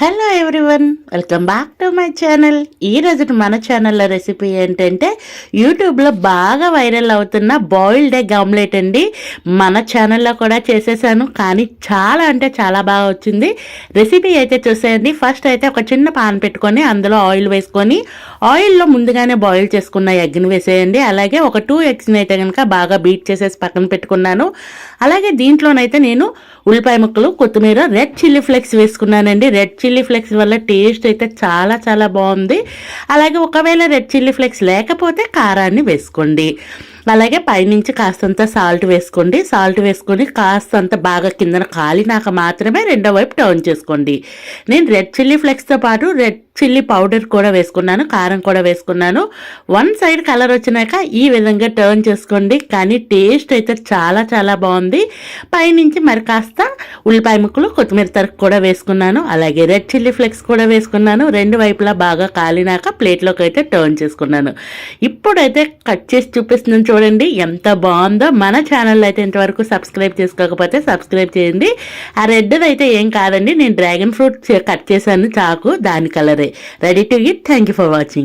Hello everyone, welcome back to my channel. ఈరోజు మన ఛానల్లో రెసిపీ ఏంటంటే యూట్యూబ్లో బాగా వైరల్ అవుతున్న బాయిల్డ్ ఎగ్ ఆమ్లెట్ అండి. మన ఛానల్లో కూడా చేసేసాను, కానీ చాలా అంటే చాలా బాగా వచ్చింది. రెసిపీ అయితే చూసేయండి. ఫస్ట్ అయితే ఒక చిన్న పాన్ పెట్టుకొని అందులో ఆయిల్ వేసుకొని ఆయిల్లో ముందుగానే బాయిల్ చేసుకున్న ఎగ్ని వేసేయండి. అలాగే ఒక 2 ఎగ్స్ని అయితే కనుక బాగా బీట్ చేసేసి పక్కన పెట్టుకున్నాను. అలాగే దీంట్లోనైతే నేను ఉల్లిపాయ ముక్కలు, కొత్తిమీర, రెడ్ చిల్లీ ఫ్లేక్స్ వేసుకున్నానండి. రెడ్ చిల్లీ ఫ్లేక్స్ వల్ల టేస్ట్ అయితే చాలా చాలా బాగుంది. అలాగే ఒకవేళ రెడ్ చిల్లీ ఫ్లేక్స్ లేకపోతే కారాన్ని వేసుకోండి. అలాగే పైనుంచి కాస్తంత సాల్ట్ వేసుకోండి. సాల్ట్ వేసుకొని కాస్తంత బాగా కిందన కాలినాక మాత్రమే రెండో వైపు టర్న్ చేసుకోండి. నేను రెడ్ చిల్లీ ఫ్లేక్స్తో పాటు రెడ్ చిల్లీ పౌడర్ కూడా వేసుకున్నాను, కారం కూడా వేసుకున్నాను. 1 సైడ్ కలర్ వచ్చినాక ఈ విధంగా టర్న్ చేసుకోండి. కానీ టేస్ట్ అయితే చాలా చాలా బాగుంది. పైనుంచి మరి కాస్త ఉల్లిపాయ ముక్కలు, కొత్తిమీర తరుగు కూడా వేసుకున్నాను. అలాగే రెడ్ చిల్లీ ఫ్లేక్స్ కూడా వేసుకున్నాను. రెండు వైపులా బాగా కాలినాక ప్లేట్లోకి అయితే టర్న్ చేసుకున్నాను. ఇప్పుడైతే కట్ చేసి చూపిస్తున్నాను చూడండి ఎంత బాగుందో. మన ఛానల్లో అయితే ఇంతవరకు సబ్స్క్రైబ్ చేసుకోకపోతే సబ్స్క్రైబ్ చేయండి. ఆ రెడ్ అయితే ఏం కాదండి, నేను డ్రాగన్ ఫ్రూట్ కట్ చేశాను చాకు, దాని కలరే. Ready to eat. Thank you for watching.